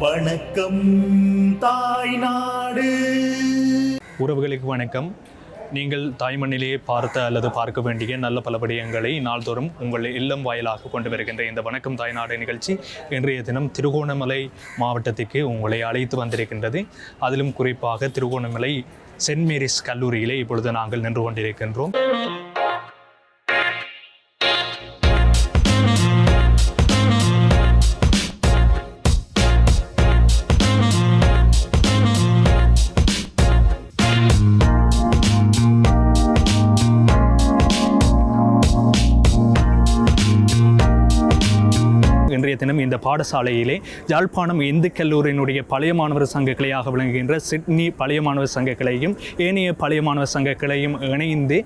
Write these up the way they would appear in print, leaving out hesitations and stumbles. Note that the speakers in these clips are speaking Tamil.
வணக்கம் தாய்நாடு. உறவுகளுக்கு வணக்கம். நீங்கள் தாய்மண்ணிலேயே பார்த்த அல்லது பார்க்க வேண்டிய நல்ல பல விடயங்களை நாள்தோறும் உங்கள் இல்லம் வாயிலாக கொண்டு வருகின்ற இந்த வணக்கம் தாய்நாடு நிகழ்ச்சி இன்றைய தினம் திருகோணமலை மாவட்டத்திற்கு உங்களை அழைத்து வந்திருக்கின்றது. அதிலும் குறிப்பாக திருகோணமலை சென்ட் மேரிஸ் கல்லூரியிலே இப்பொழுது நாங்கள் நின்று கொண்டிருக்கின்றோம். இன்றைய தினம் இந்த பாடசாலையிலே யாழ்ப்பாணம் இந்து கல்லூரியினுடைய பழைய மாணவர் சங்க கிளையாக விளங்குகின்ற சிட்னி பழைய மாணவர் சங்க கிளையும் ஏனைய பழைய மாணவர் சங்க கிளையும் இணைந்து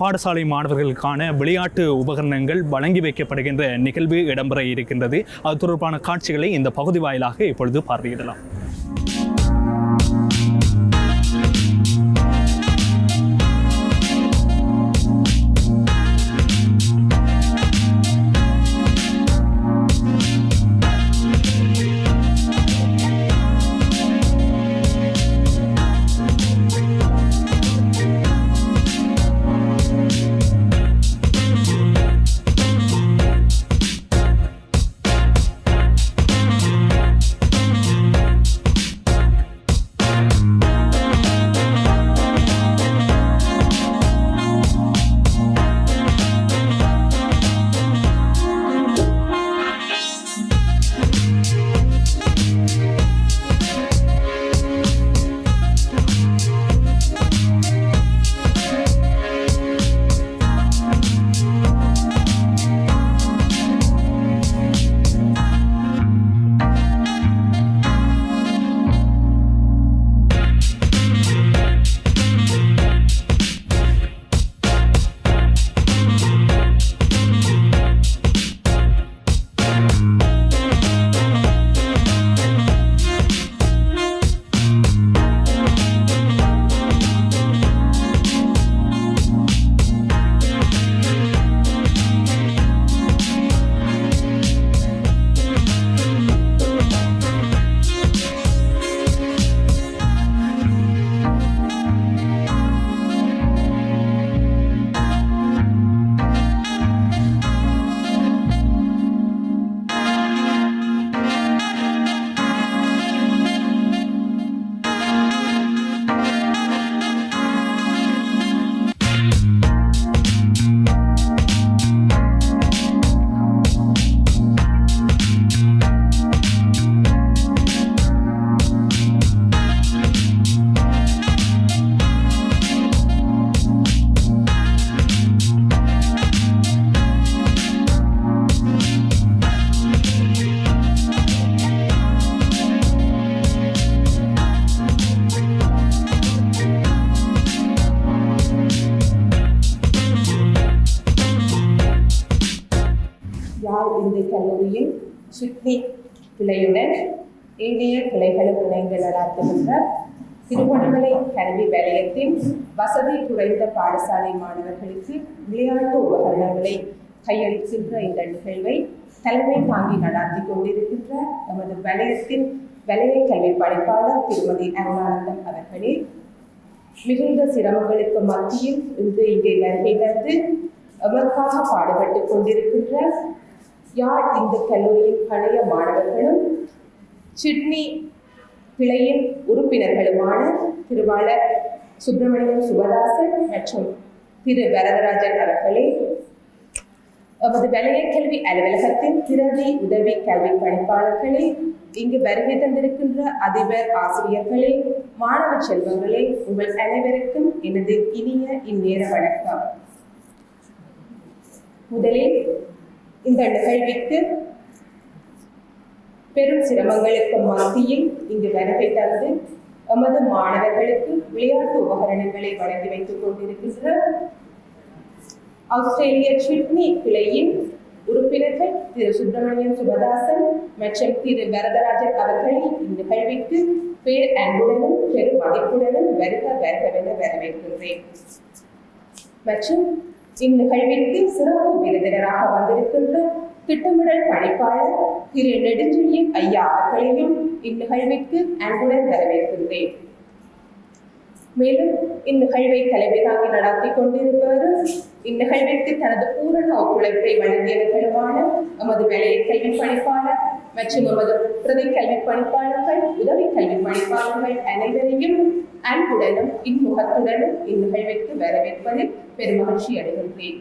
பாடசாலை மாணவர்களுக்கான விளையாட்டு உபகரணங்கள் வழங்கி வைக்கப்படுகின்ற நிகழ்வு இடம்பெற இருக்கின்றது. அது தொடர்பான காட்சிகளை இந்த பகுதி வாயிலாக இப்பொழுது பார்வையிடலாம். இந்து கல்லூரியின் சிட்னி கிளையுடன் ஏனைய கிளைகளும் இணைந்து நடாத்துகின்ற திருகோணமலை கல்வி வலயத்தின் வசதி குறைந்த பாடசாலை மாணவர்களுக்கு விளையாட்டு உபகரணங்களை கையளிக்கின்ற இந்த நிகழ்வை தலைமை தாங்கி நடாத்தி கொண்டிருக்கின்ற நமது வலயத்தின் வலய கல்வி பணிப்பாளர் திருமதி அருணானந்தம் அவர்களே, மிகுந்த சிரமங்களுக்கு மத்தியில் இன்று இங்கே வருகை தந்து எமக்காக பாடுபட்டு கொண்டிருக்கின்ற யாழ் இந்து கல்லூரியின் பழைய மாணவர்களும் சிட்னி கிளையின் உறுப்பினர்களுமான திருவாளர் சுப்பிரமணியம் சுபதாசன் மற்றும் திரு வரதராஜன் அவர்களே, நமது வலய கல்வி அலுவலகத்தின் பிரதி உதவி கல்வி பணிப்பாளர்களே, இங்கு வருகை தந்திருக்கின்ற அதிபர் ஆசிரியர்களே, மாணவ செல்வங்களே, உங்கள் அனைவருக்கும் எனது இனிய இந்நேர வணக்கம். முதலில் இந்த நிகழ்விற்கு பெரும் சிரமங்களுக்கு மத்தியில் இங்கு வருகை தந்து எமது மாணவர்களுக்கு விளையாட்டு உபகரணங்களை வழங்கி வைத்துக் கொண்டிருக்கின்ற ஆஸ்திரேலிய சிட்னி கிளையின் உறுப்பினர்கள் திரு சுப்பிரமணியம் சுபதாசன் மற்றும் திரு வரதராஜன் அவர்களை இந்நிகழ்விற்கு பேர் அன்புடனும் பெரும் மதிப்புடனும் வருக வருகவென வரவேற்கின்றேன். மற்றும் இந்நிகழ்விற்கு சிறப்பு விருந்தினராக வந்திருக்கின்ற திட்டமிடல் பணிப்பாளர் திரு நெடுஞ்செழியன் ஐயா அவர்களையும் இந்நிகழ்விற்கு அன்புடன் வரவேற்கின்றேன். மேலும் இந்நிகழ்வை தலைமை தாங்கி நடத்தி கொண்டிருப்பவரும் இந்நிகழ்விற்கு தனது பூரண ஒத்துழைப்பை வழங்கியவர்களுமான எமது வலய கல்வி பணிப்பாளர் மற்றும் எமது பிரதி கல்வி பணிப்பாளர்கள், உதவி கல்வி பணிப்பாளர்கள் அனைவரையும் அன்புடனும் இன்முகத்துடனும் இந்நிகழ்விற்கு வரவேற்பதில் பெருமகிழ்ச்சி அடைகின்றேன்.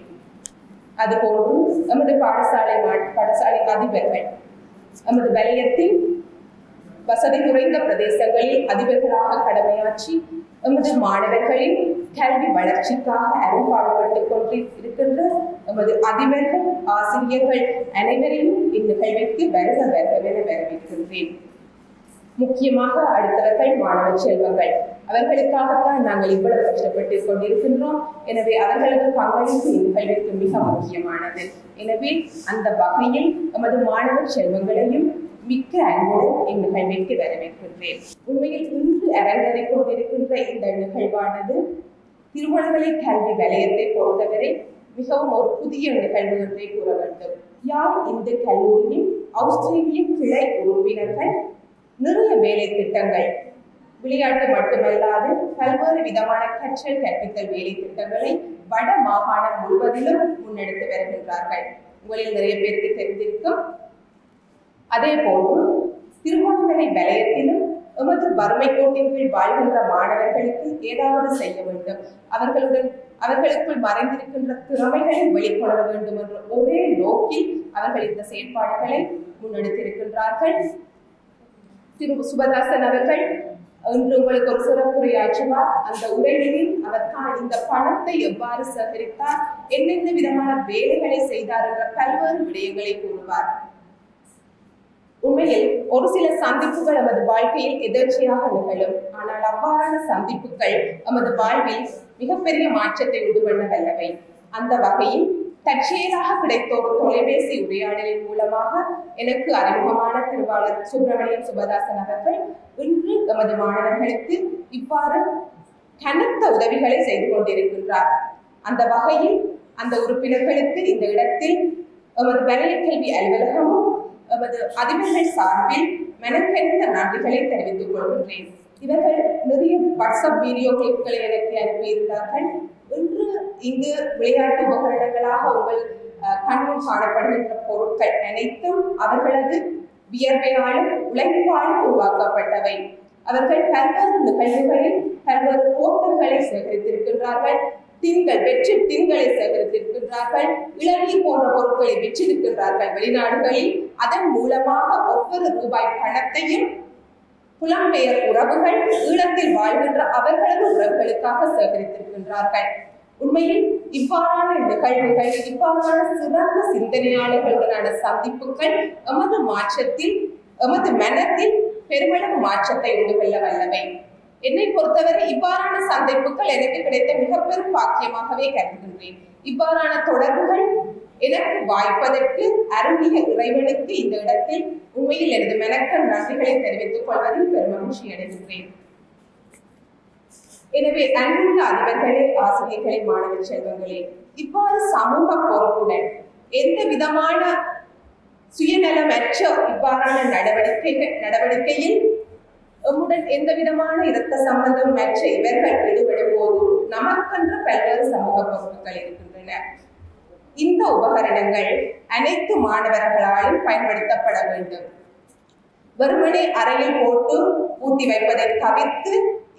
அதுபோன்று எமது பாடசாலை அதிபர்கள், எமது வலயத்தில் வசதி குறைந்த பிரதேசங்களில் அதிபர்களாக கடமையாற்றி எமது மாணவர்களின் கல்வி வளர்ச்சிக்காக அரும்பாடுபட்டுக் கொண்டிருக்கின்ற எமது அதிபர்கள், ஆசிரியர்கள் அனைவரையும் இந்நிகழ்விற்கு வருக வருகவென வரவேற்கின்றேன். முக்கியமாக அடுத்தவர்கள் மாணவ செல்வங்கள். அவர்களுக்காகத்தான் நாங்கள் இவ்வளவு கஷ்டப்பட்டு கொண்டிருக்கின்றோம். எனவே அவர்களது பங்களிப்பு இந்நிகழ்விற்கு மிக முக்கியமானது. எனவே அந்த வகையில் எமது மாணவ செல்வங்களையும் மிக்க அன்புடன் இந்நிகழ்விற்கு வரவேற்கின்றேன். உண்மையில் இன்று அரங்கேறிக் கொண்டிருக்கின்ற இந்த நிகழ்வானது திருவண்ணாமலை கல்வி வலயத்தை பொறுத்தவரை மிகவும் ஒரு புதிய நிகழ்வு என்றே கூற வேண்டும். யாழ் இந்து கல்லூரியின் ஆஸ்திரேலிய கிளை உறுப்பினர்கள் நிறைய வேலை திட்டங்கள், விளையாட்டு மட்டுமல்லாது பல்வேறு விதமான கற்றல் கற்பித்தல் வேலை திட்டங்களை வட மாகாணம் முழுவதிலும் முன்னெடுத்து வருகின்றார்கள். உங்களில் நிறைய பேருக்கு தெரிந்திருக்கும். அதே போன்று திருகோணமலை வலயத்திலும் எமது வறுமை கோட்டின் கீழ் வாழ்கின்ற மாணவர்களுக்கு ஏதாவது செய்ய வேண்டும், அவர்களுக்குள் மறைந்திருக்கின்ற திறமைகளை வெளிக்கொணர வேண்டும் என்ற ஒரே நோக்கில் அவர்கள் இந்த செயற்பாடுகளை முன்னெடுத்திருக்கின்றார்கள். திரு சுபதாசன் அவர்கள் இன்று உங்களுக்கு ஒரு சிறப்புரையாற்றுவார். அந்த உரையில் அவர் இந்த பணத்தை எவ்வாறு சேகரித்தார், என்னென்ன விதமான வேலைகளை செய்தார் என்ற பல்வேறு விடயங்களை கூறுவார். உண்மையில் ஒரு சில சந்திப்புகள் நமது வாழ்க்கையில் எதர்ச்சியாக நிகழும். ஆனால் அவ்வாறான சந்திப்புகள் நமது வாழ்வில் மிகப்பெரிய மாற்றத்தை உண்டுபண்ண வல்லவை. அந்த வகையில் தற்செயலாக கிடைத்த ஒரு தொலைபேசி உரையாடலின் மூலமாக எனக்கு அறிமுகமான திருவாளர் சுப்பிரமணியம் சுபதாசன் அவர்கள் இன்று நமது மாணவர்களுக்கு இவ்வாறு கனத்த உதவிகளை செய்து கொண்டிருக்கின்றார். அந்த வகையில் அந்த உறுப்பினர்களுக்கு இந்த இடத்தில் நமது வலய கல்வி அலுவலகமும் நமது அதிபர்கள் சார்பில் மெனக்கெட்ட நன்றிகளை தெரிவித்துக் கொள்கின்றேன். இவர்கள் நிறைய வாட்ஸ்அப் வீடியோ கிளிப்களை எனக்கு அனுப்பியிருந்தார்கள். இன்று இங்கு விளையாட்டு உபகரணங்களாக உங்கள் கண்முன் காணப்படுகின்ற பொருட்கள் அனைத்தும் அவர்களது வியர்வையாலும் உழைப்பாலும் உருவாக்கப்பட்டவை. அவர்கள் பல்வேறு நிகழ்வுகளில் பல்வேறு போத்தல்களை சேகரித்திருக்கின்றார்கள். வெற்றி தின்களை சேகரித்திருக்கின்றார்கள். இளநீர் போன்ற பொருட்களை வெற்றிருக்கின்றார்கள் வெளிநாடுகளில். அதன் மூலமாக ஒவ்வொரு ரூபாய் பணத்தையும் புலம்பெயர் உறவுகள், ஈழத்தில் வாழ்கின்ற அவர்களது உறவுகளுக்காக சேகரித்திருக்கின்றார்கள். உண்மையில் இவ்வாறான நிகழ்வுகள், இவ்வாறான சிறந்த சிந்தனையாளர்களுடனான சந்திப்புகள் எமது மாற்றத்தில், எமது மனத்தில் பெருமளவு மாற்றத்தை உண்டு கொள்ள வல்லவை. என்னை பொறுத்தவரை இவ்வாறான சந்திப்புகள் எனக்கு கிடைத்த மிக பெரும் பாக்கியமாகவே கருதுகின்றேன். இவ்வாறான தொடர்புகள் எனக்கு வாய்ப்பதற்கு அருளிய இறைவனுக்கு இந்த இடத்தில் உண்மையில் எனது மெனக்கல் நன்றிகளை தெரிவித்துக் கொள்வதில் பெருமகிழ்ச்சி அடைகின்றேன். எனவே அன்புள்ள அதிபர்களே, ஆசிரியர்களே, மாணவ செல்வங்களே, இவ்வாறு சமூக பொறுப்புடன் எந்த விதமான சுயநலமற்ற இவ்வாறான நடவடிக்கையில் எம்முடன் எந்த விதமான இரத்த சம்பந்தம் மற்ற இவர்கள் ஈடுபடும் போது நமக்கென்ற பல்வேறு சமூக பொறுப்புகள் இருக்கின்றன. இந்த உபகரணங்கள் அனைத்து மாணவர்களாலும் பயன்படுத்தப்பட வேண்டும். வெறுமனே அறையில் போட்டு ஊட்டி வைப்பதை தவிர்த்து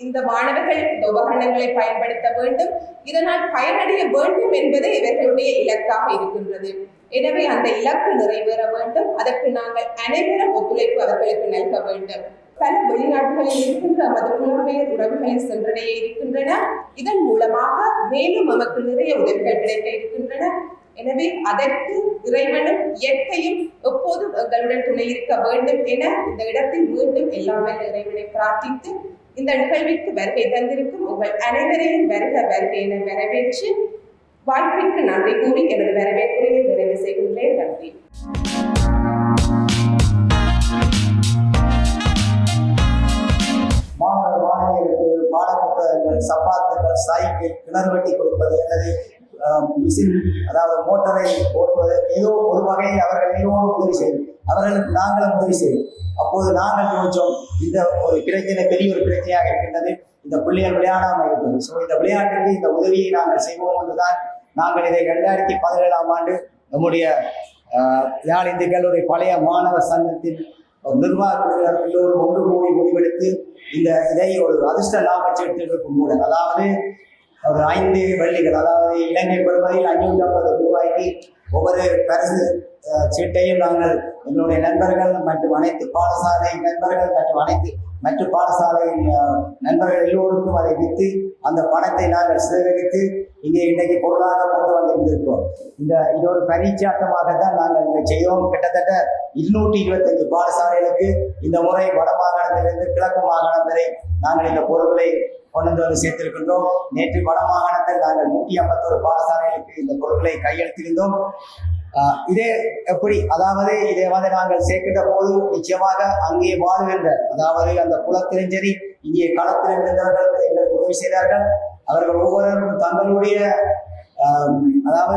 இந்த மாணவர்கள் இந்த உபகரணங்களை பயன்படுத்த வேண்டும். இதனால் பயனடைய வேண்டும் என்பது இவர்களுடைய இலக்காக இருக்கின்றது. எனவே அந்த இலக்கு நிறைவேற வேண்டும். அதற்கு நாங்கள் அனைவரும் ஒத்துழைப்பு அவர்களுக்கு நல்க வேண்டும். பல வெளிநாடுகளில் இருக்கின்ற நமது புலம்பெயர் உறவுகளை சென்றடைய இருக்கின்றன. இதன் மூலமாக மேலும் நமக்கு நிறைய உதவிகள் கிடைக்க இருக்கின்றன. எனவே அதற்கு இறைவனும் இயற்கையும் எப்போதும் எங்களுடன் துணை இருக்க வேண்டும் என இந்த இடத்தில் மீண்டும் எல்லாமே இறைவனை பிரார்த்தித்து இந்த நிகழ்விற்கு வருகை தந்திருக்கும் உங்கள் அனைவரையும் வருக என வரவேற்று வாய்ப்பிற்கு நன்றி கூறி எனது வரவேற்புரையை நிறைவு செய்கின்றேன். நன்றி. மாணவர்களுக்கு பாடப்புத்தகங்கள், சப்பாத்துகள், சைக்கிள், கிணறு வெட்டி கொடுப்பது அல்லது மிஷின், அதாவது மோட்டரை ஓட்டுவது, ஏதோ ஒரு வகையில் அவர்கள் எல்லோரும் உதவி செய்யும், அவர்களுக்கு நாங்களும் உதவி செய்யும். அப்போது நாங்கள் யோசிச்சோம், இந்த ஒரு பிரச்சனை பெரிய ஒரு பிரச்சனையாக இருக்கின்றது, இந்த பிள்ளைகள் விளையாடாமல் இருப்பது. ஸோ இந்த விளையாட்டுக்கு இந்த உதவியை நாங்கள் செய்வோம் என்றுதான் நாங்கள் இதை 2017ஆம் ஆண்டு நம்முடைய யாழ் இந்து கல்லூரி பழைய மாணவர் சங்கத்தின் நிர்வாகத்தினர் எல்லோரும் ஒன்று கூடி முடிவெடுத்து இதை ஒரு அதிர்ஷ்ட லாப சீட்டுக்கு மூலம், அதாவது ஒரு 5 வெள்ளிகள், அதாவது இலங்கை பெறுமதியில் 550 ரூபாய்க்கு ஒவ்வொரு பரிசு சீட்டையும் நாங்கள் எங்களுடைய நண்பர்கள் மற்றும் அனைத்து பாடசாலை நண்பர்கள் மற்றும் அனைத்து மற்ற பாடசாலை நண்பர்கள் எல்லோருக்கும் அதை விற்று அந்த பணத்தை நாங்கள் சேகரித்து இங்கே இன்றைக்கு பொருளாக கொண்டு வந்திருந்திருக்கிறோம். இது ஒரு பரீட்சாட்டமாகத்தான் நாங்கள் இதை செய்தோம். கிட்டத்தட்ட 225 பாடசாலைகளுக்கு இந்த முறை வட மாகாணத்திலிருந்து கிழக்கு மாகாணம் வரை நாங்கள் இந்த பொருட்களை கொண்டு வந்து சேர்த்திருக்கின்றோம். நேற்று வட மாகாணத்தில் நாங்கள் 151 பாடசாலைகளுக்கு இந்த பொருட்களை கையெழுத்திருந்தோம். இதே எப்படி, அதாவது இதை நாங்கள் சேர்க்கின்ற போது நிச்சயமாக அங்கே வாழ்கின்ற, அதாவது அந்த குளத்திலும் சரி இங்கே களத்திலும் இருந்தவர்கள் எங்களுக்கு உதவி செய்தார்கள். அவர்கள் ஒவ்வொருவரும் தங்களுடைய அதாவது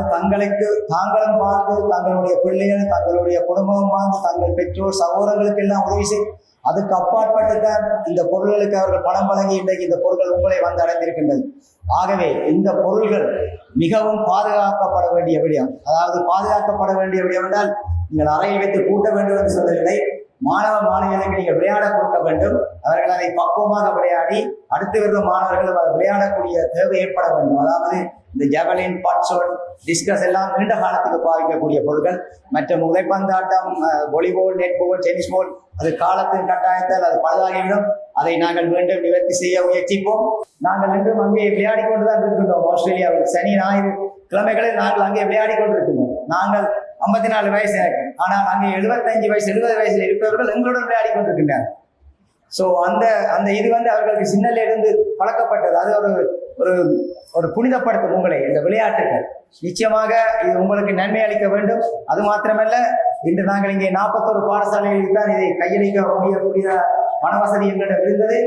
தாங்களும் வாழ்ந்து, தங்களுடைய பிள்ளைகள், தங்களுடைய குடும்பம் வாழ்ந்து, தங்கள் பெற்றோர் சகோதரர்களுக்கு எல்லாம் உதவி செய்து, அதுக்கு அப்பாற்பட்டு தான் இந்த பொருள்களுக்கு அவர்கள் பணம் வழங்கி இன்றைக்கு இந்த பொருட்கள் உங்களை வந்து அடைந்திருக்கின்றது. ஆகவே இந்த பொருள்கள் மிகவும் பாதுகாக்கப்பட வேண்டிய விடயம். அதாவது பாதுகாக்கப்பட வேண்டிய விடயம் என்றால் நீங்கள் அறையில் வைத்து கூட்ட வேண்டும் என்று சொல்லவில்லை. மாணவ மாணவிகளுக்கு நீங்கள் விளையாட கொடுக்க வேண்டும். அவர்கள் அதை பக்குவமாக விளையாடி அடுத்து வரும் மாணவர்கள் அதை விளையாடக்கூடிய தேவை ஏற்பட வேண்டும். அதாவது இந்த ஜவலின், பட்சோல், டிஸ்கஸ் எல்லாம் நீண்ட காலத்துக்கு பாதிக்கக்கூடிய பொருட்கள். மற்றும் உதைப்பந்தாட்டம், வாலிபால், நெட்பால், டென்னிஸ் பால் அது காலத்தின் கட்டாயத்தால் அது பழுதாகிவிடும். அதை நாங்கள் மீண்டும் நிவர்த்தி செய்ய முயற்சிப்போம். நாங்கள் இன்றும் அங்கே விளையாடி கொண்டுதான் இருக்கின்றோம். ஆஸ்திரேலியாவில் சனி ஞாயிறு கிழமைகளில் நாங்கள் அங்கே விளையாடி கொண்டிருக்கின்றோம். நாங்கள் 54 வயசு எனக்கு, ஆனால் அங்கே 75 வயசு 70 வயசுல இருப்பவர்கள் எங்களுடன் விளையாடி கொண்டிருக்கின்றனர். ஸோ அந்த இது அவர்களுக்கு சின்னல இருந்து பழக்கப்பட்டது. அது ஒரு ஒரு புனிதப்படுத்தும் உங்களை இந்த விளையாட்டுகள். நிச்சயமாக இது உங்களுக்கு நன்மை அளிக்க வேண்டும். அது மாத்திரமல்ல, இன்று நாங்கள் இங்கே 41 பாடசாலைகளுக்கு தான் இதை கையளிக்க முடியக்கூடிய பண வசதி எங்களிடம் இருந்தது.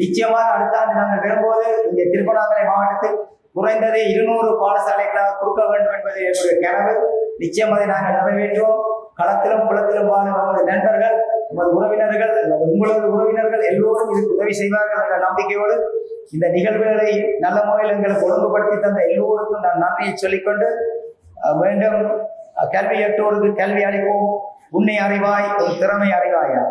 நிச்சயமாக அடுத்த ஆண்டு நாங்கள் வரும்போது இங்கே திருவண்ணாமலை மாவட்டத்தில் குறைந்தது 200 பாடசாலைகளாக கொடுக்க வேண்டும் என்பது என்னுடைய கனவு. நிச்சயம் அதை நாங்கள் நிறைவேற்றுவோம். களத்திலும் குளத்திலும் வாழும் நமது நண்பர்கள், நமது உறவினர்கள், உங்களது உறவினர்கள் எல்லோரும் இதுக்கு உதவி செய்வார்கள் என்ற நம்பிக்கையோடு இந்த நிகழ்வுகளை நல்ல முறையில் எங்களுக்கு ஒழுங்குபடுத்தி தந்த எல்லோருக்கும் நான் நன்றியை சொல்லிக்கொண்டு, மீண்டும் கல்வி எட்டோருக்கு கல்வி அளிப்போம், உன்னை அறிவாய் ஒரு திறமை அறிவாயா.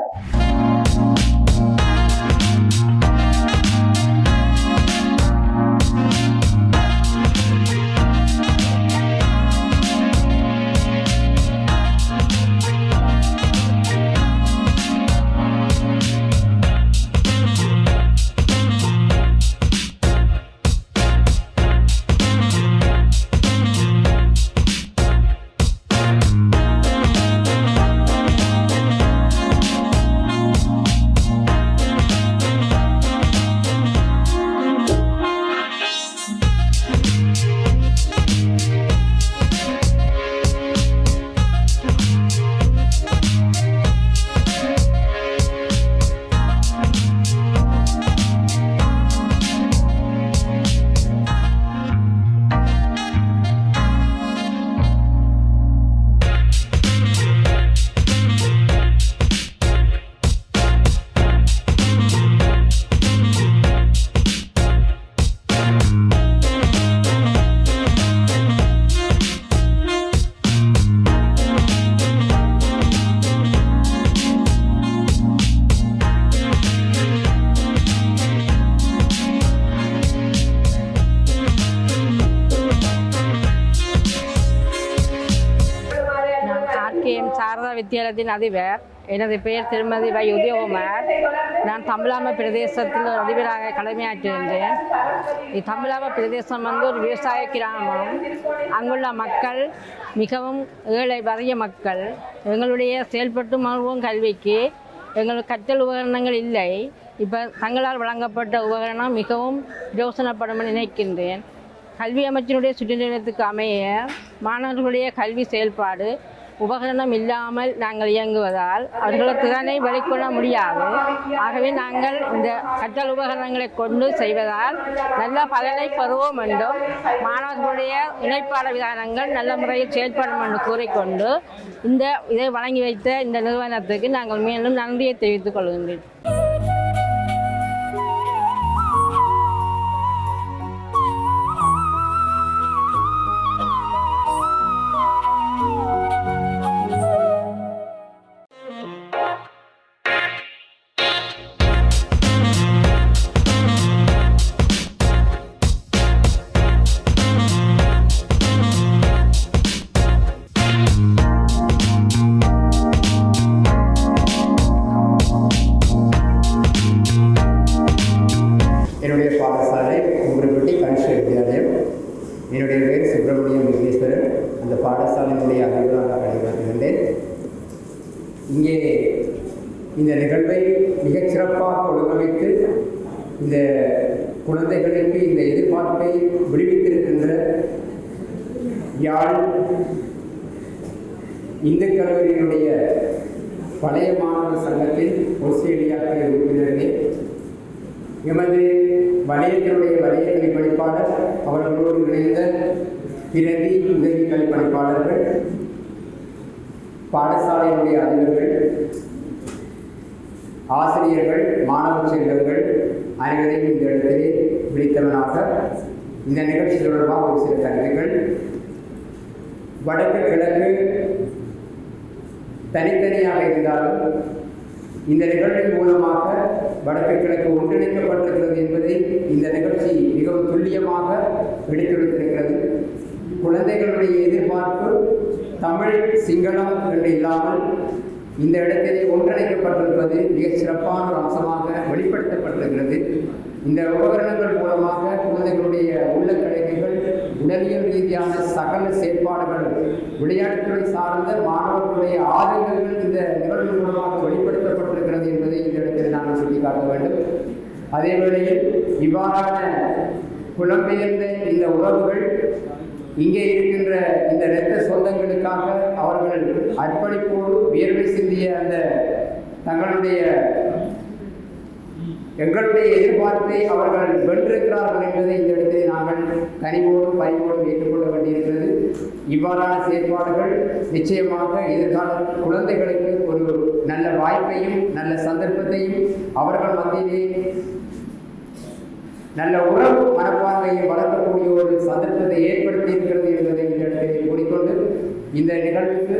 சாரதா வித்தியாலயத்தின் அதிபர். எனது பெயர் திருமதி வை உதயகுமார். நான் தமிழாம பிரதேசத்தில் அதிபராக கடமையாற்றுகின்றேன். தமிழாம பிரதேசம் ஒரு விவசாய கிராமம். அங்குள்ள மக்கள் மிகவும் ஏழை வறிய மக்கள். எங்களுடைய செயல்பட்டு மருத்துவம் கல்விக்கு எங்களுக்கு கற்றல் உபகரணங்கள் இல்லை. இப்போ தங்களால் வழங்கப்பட்ட உபகரணம் மிகவும் யோசனைப்படும் நினைக்கின்றேன். கல்வி அமைச்சினுடைய சுற்றுநிலையத்துக்கு அமைய மாணவர்களுடைய கல்வி செயல்பாடு உபகரணம் இல்லாமல் நாங்கள் இயங்குவதால் அவர்களது திறனை வெளிக்கொள்ள முடியாது. ஆகவே நாங்கள் இந்த கற்றல் உபகரணங்களை கொண்டு செய்வதால் நல்ல பலனை பெறுவோம் என்றும் மாணவர்களுடைய இணைப்பாட விதானங்கள் நல்ல முறையில் செயல்படும் என்று கூறிக்கொண்டு இதை வழங்கி வைத்த இந்த நிறுவனத்துக்கு நாங்கள் மேலும் நன்றியை தெரிவித்துக் கொள்கின்றேன். என்னுடைய பாடசாலை கும்பரப்பட்டி கனிஷ்ட வித்யாலயம். என்னுடைய பேர் சுப்பிரமணியம் விக்னேஸ்வரன். அந்த பாடசாலையினுடைய அதிபராக பணியாற்றுகின்றேன். இங்கே இந்த நிகழ்வை மிகச்சிறப்பாக ஒழுங்கமைத்து இந்த குழந்தைகளுக்கு இந்த எதிர்பார்ப்பை விடுவித்திருக்கின்ற யாழ் இந்து கல்லூரியினுடைய பழைய மாணவர் சங்கத்தின் ஆஸ்திரேலியா உறுப்பினர்களே, எமது வலயத்தினுடைய வலய கல்விப்பணிப்பாளர், அவர்களோடு இணைந்த பிரதி உதவி கல்விப்பணிப்பாளர்கள், பாடசாலையினுடைய அதிபர்கள், ஆசிரியர்கள், மாணவ செல்வர்கள் அனைவரையும் இந்த இடத்திலே விழித்தவனாக இந்த நிகழ்ச்சி தொடர்பாக ஒரு சில கருத்துக்கள். வடக்கு கிழக்கு தனித்தனியாக இருந்தாலும் இந்த நிகழ்வின் மூலமாக வடக்கு கிழக்கு ஒன்றிணைக்கப்பட்டிருக்கிறது என்பதை இந்த நிகழ்ச்சி மிகவும் துல்லியமாக எடுத்துரைத்திருக்கிறது. குழந்தைகளுடைய எதிர்பார்ப்பு தமிழ் சிங்களம் என்று இல்லாமல் இந்த இடத்திலே ஒன்றிணைக்கப்பட்டிருப்பது மிக சிறப்பான ஒரு அம்சமாக வெளிப்படுத்தப்பட்டிருக்கிறது. இந்த உபகரணங்கள் மூலமாக குழந்தைகளுடைய உள்ள கிடைக்கைகள், உடலியல் ரீதியான சகல செயற்பாடுகள், விளையாட்டுத்துறை சார்ந்த மாணவர்களுடைய ஆதங்கங்கள் இந்த நிகழ்வு மூலமாக வெளிப்படுத்தப்பட்டிருக்கிறது என்பதை இந்த இடத்தில் நாங்கள் சுட்டிக்காட்ட வேண்டும். அதே வேளையில் இவ்வாறான புலம்பெயர்ந்த இந்த உறவுகள் இங்கே இருக்கின்ற இந்த இரத்த சொந்தங்களுக்காக அவர்கள் அர்ப்பணிப்போடு வியர்வை சிந்திய அந்த தங்களுடைய எங்களுடைய எதிர்பார்ப்பை அவர்கள் வென்றிருக்கிறார்கள் என்பதை இந்த இடத்தில் நாங்கள் கனிவோடும் பயிரோடும் ஏற்றுக்கொள்ள வேண்டியிருக்கிறது. இவ்வாறான செயற்பாடுகள் நிச்சயமாக எதிர்கால குழந்தைகளுக்கு ஒரு நல்ல வாய்ப்பையும் நல்ல சந்தர்ப்பத்தையும் அவர்கள் மத்தியிலே நல்ல உறவு மனப்பான்மையை வளர்க்கக்கூடிய ஒரு சந்தர்ப்பத்தை ஏற்படுத்தி இருக்கிறது என்பதை இந்த இடத்தில் கூறிக்கொண்டு இந்த நிகழ்வுக்கு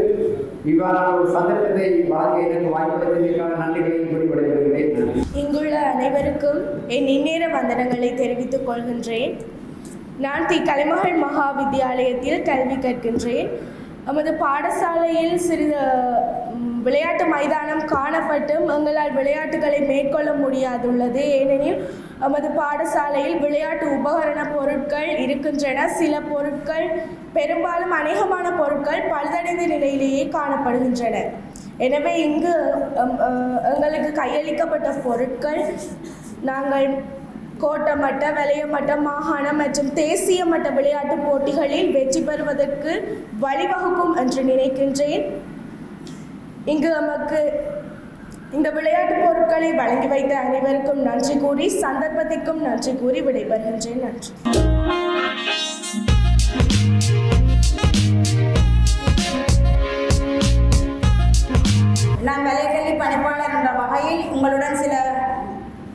இவ்வாறான ஒரு சந்தர்ப்பத்தை வழங்க எனக்கு வாய்ப்பளித்ததற்கான நன்றிகளையும் குறிப்பிடுகிறேன். இங்குள்ள அனைவருக்கும் என் இந்நேர வந்தனங்களை தெரிவித்துக் கொள்கின்றேன். நான் கலைமகள் மகா வித்தியாலயத்தில் கல்வி கற்கின்றேன். நமது பாடசாலையில் சிறிது விளையாட்டு மைதானம் காணப்பட்டும் எங்களால் விளையாட்டுகளை மேற்கொள்ள முடியாதுள்ளது. ஏனெனில் நமது பாடசாலையில் விளையாட்டு உபகரண பொருட்கள் இருக்கின்றன. சில பொருட்கள், பெரும்பாலும் அநேகமான பொருட்கள் பழுதடைந்த நிலையிலேயே காணப்படுகின்றன. எனவே இங்கு எங்களுக்கு கையளிக்கப்பட்ட பொருட்கள் நாங்கள் கோட்ட மட்ட, வலய மட்ட, மாகாண மற்றும் தேசிய மட்ட விளையாட்டு போட்டிகளில் வெற்றி பெறுவதற்கு வழிவகுக்கும் என்று நினைக்கின்றேன். இங்கு நமக்கு இந்த விளையாட்டு பொருட்களை வழங்கி வைத்த அனைவருக்கும் நன்றி கூறி, சந்தர்ப்பத்திற்கும் நன்றி கூறி விடைபெறுகின்றேன். நன்றி. நான் வலைக்கல்வி பணிப்பாளர் என்ற வகையில் உங்களுடன் சில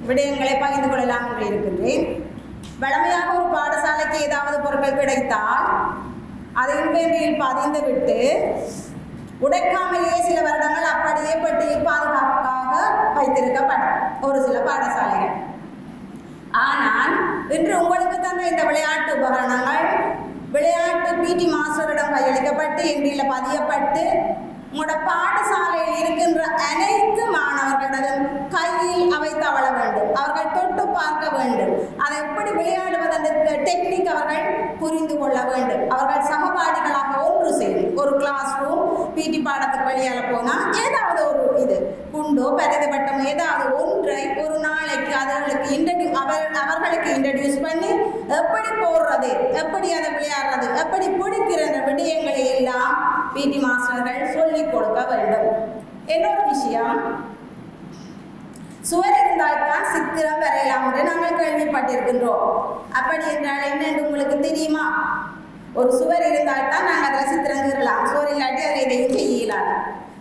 விடயங்களை பகிர்ந்து கொள்ளலாம் என்று இருக்கின்றேன். வழமையாக ஒரு பாடசாலைக்கு ஏதாவது பொருட்கள் கிடைத்தால் அதை இன்வென்டரியில் பதிந்து விட்டு உடைக்காமலேயே சில வருடங்கள் அப்படியே பெட்டியில் பாதுகாப்பாக வைத்திருக்கப்படும் ஒரு சில பாடசாலைகள். ஆனால் இன்று உங்களுக்கு தந்த இந்த விளையாட்டு உபகரணங்கள் விளையாட்டு பிடி மாஸ்டரிடம் கையளிக்கப்பட்டு எண்ணில் பதியப்பட்டு உங்களோட பாடசாலையில் இருக்கின்ற அனைத்து மாணவர்களிடம் கையில் அவை தவழ வேண்டும். அவர்கள் தொட்டு பார்க்க வேண்டும். அதை எப்படி விளையாடுவது அந்த டெக்னிக் அவர்கள் புரிந்து கொள்ள வேண்டும். அவர்கள் சகபாடிகளாக ஒன்று சேர்ந்து ஒரு கிளாஸ் ரூம் பிடி பாடத்துக்கு வெளியால் போனால் ஏதாவது ஒரு இது குண்டோ பரதப்பட்டம் ஏதாவது ஒன்றை ஒரு நாளைக்கு அவர்களுக்கு இன்ட்ரடியூஸ் பண்ணி எப்படி போர் போடுறது, எப்படி அதை விளையாடுறது, எப்படி பிடிக்கிற விடயங்களை எல்லாம் பிடி மாஸ்டர்கள் சொல்லிக் கொடுக்க வேண்டும். இன்னொரு விஷயம், சுவர் இருந்தால்தான் சித்திரம் வரையலாம் என்று நாங்கள் கேள்விப்பட்டிருக்கின்றோம். அப்படி என்றால் என்ன என்று உங்களுக்கு தெரியுமா? ஒரு சுவர் இருந்தால்தான் நாங்கள் அதில் சித்திரம் தீரலாம், சுவர் இல்லாட்டி அதில் எதையும் செய்யலாம்.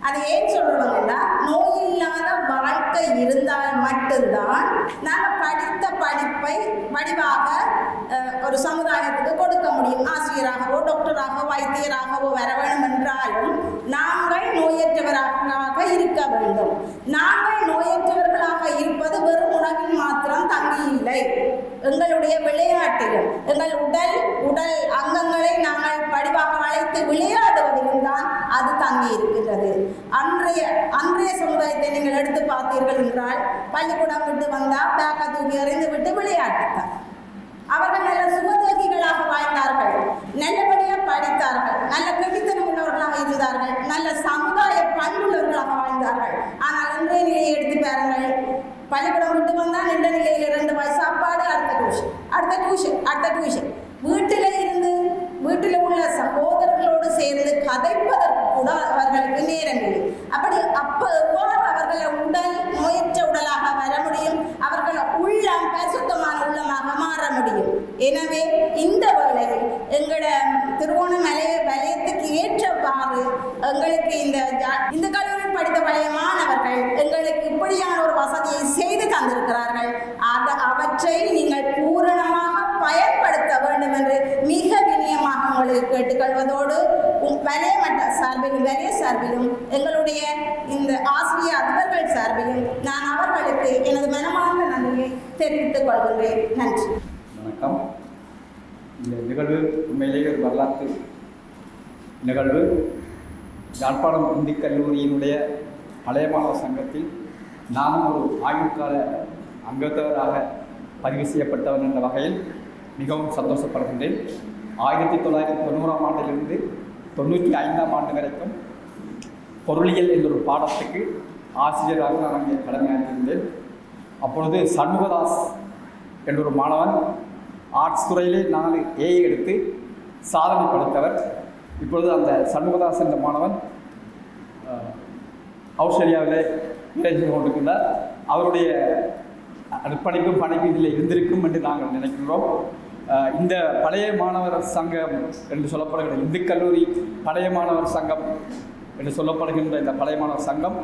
அது ஏன் சொல்றோம்னா, நோயில்லாத வாழ்க்கை இருந்தால் மட்டும்தான் நாங்கள் படித்த படிப்பை வடிவாக ஒரு சமுதாயத்துக்கு கொடுக்க முடியும். ஆசிரியராகவோ டாக்டராகவோ வைத்தியராகவோ வர வேண்டும் என்றாலும் நாங்கள் நோயற்றவராக இருக்க வேண்டும். நாங்கள் நோயற்றவர்களாக இருப்பது வெறும் உணவில் மாத்திரம் தங்கி இல்லை, எங்களுடைய விளையாட்டிலும் எங்கள் உடல் அங்கங்களை நாங்கள் படிவாக வளைத்து விளையாடுவதிலும் தான் அது தங்கி இருக்கின்றது. அன்றைய சமுதாயத்தை நீங்கள் எடுத்து பார்த்தீர்கள் என்றால், பள்ளிக்கூடம் விட்டு வந்தால் பேக்கை தூக்கி எறிந்து விட்டு விளையாட்டுத்தான். அவர்கள் நல்ல சுகதோகிகளாக வாழ்ந்தார்கள், நல்லபடியாக படித்தார்கள், நல்ல கெட்டித்தனம் உள்ளவர்களாக இருந்தார்கள், நல்ல சமுதாய பண்புள்ளவர்களாக வாழ்ந்தார்கள். ஆனால் இன்றைய நிலையை எடுத்து பாருங்கள், பள்ளிக்கூடம் விட்டு வந்தால் நின்ற நிலையில் 2 வாய் சாப்பாடு, அடுத்த டியூஷன். வீட்டில் உள்ள சகோதரர்களோடு சேர்ந்து கதைப்பதற்கு கூட அவர்களுக்கு நேரம் இல்லை. அப்போ எவ்வாறு அவர்களை உடல் நோயற்ற உடலாக வர முடியும்? அவர்கள் உள்ளம் பரிசுத்தமான உள்ளமாக மாற முடியும். எனவே இந்த வேளையில் எங்களோட திருகோணமலை வலயத்துக்கு ஏற்றவாறு எங்களுக்கு இந்த கல்லூரியில் படித்த பழைய மாணவர்கள் எங்களுக்கு இப்படியான ஒரு வசதியை செய்து தந்திருக்கிறார்கள். அவற்றை நீங்கள் பூரணமாக பயன்படுத்த வேண்டும் என்று மிக வினயமாக உங்களுக்கு கேட்டுக்கொள்வதோடு வலய சார்பிலும் எங்களுடைய இந்த ஆசிரியர் அதிபர்கள் சார்பிலும் நான் அவர்களுக்கு எனது மனமார்ந்த நன்றியை தெரிவித்துக் கொள்கின்றேன். நன்றி. வணக்கம். இந்த நிகழ்வு உண்மையிலேயே ஒரு வரலாற்று நிகழ்வு. யாழ்ப்பாணம் இந்து கல்லூரியினுடைய பழைய மாணவர் சங்கத்தில் நானும் ஒரு ஆயுட்கால அங்கத்தவராக பதிவு செய்யப்பட்டவன் என்ற வகையில் மிகவும் சந்தோஷப்படுகின்றேன். 1990ஆம் ஆண்டிலிருந்து 95ஆம் ஆண்டு வரைக்கும் பொருளியல் என்ற ஒரு பாடத்துக்கு ஆசிரியராக நான் அங்கே கடமையாற்றியிருந்தேன். அப்பொழுது சண்முகதாஸ் என்ற ஒரு மாணவன் ஆர்ட்ஸ் துறையிலே 4 A எடுத்து சாதனை படைத்தவர். இப்பொழுது அந்த சண்முகதாஸ் என்ற மாணவன் ஆஸ்திரேலியாவிலே வேலை செய்து கொண்டிருக்கின்றார். அவருடைய அர்ப்பணிப்பும் பணிப்பு இதில் இருந்திருக்கும் என்று நாங்கள் நினைக்கின்றோம். இந்த பழைய மாணவர் சங்கம் என்று சொல்லப்படுகிற இந்து கல்லூரி பழைய மாணவர் சங்கம் என்று சொல்லப்படுகின்ற இந்த பழைய மாணவர் சங்கம்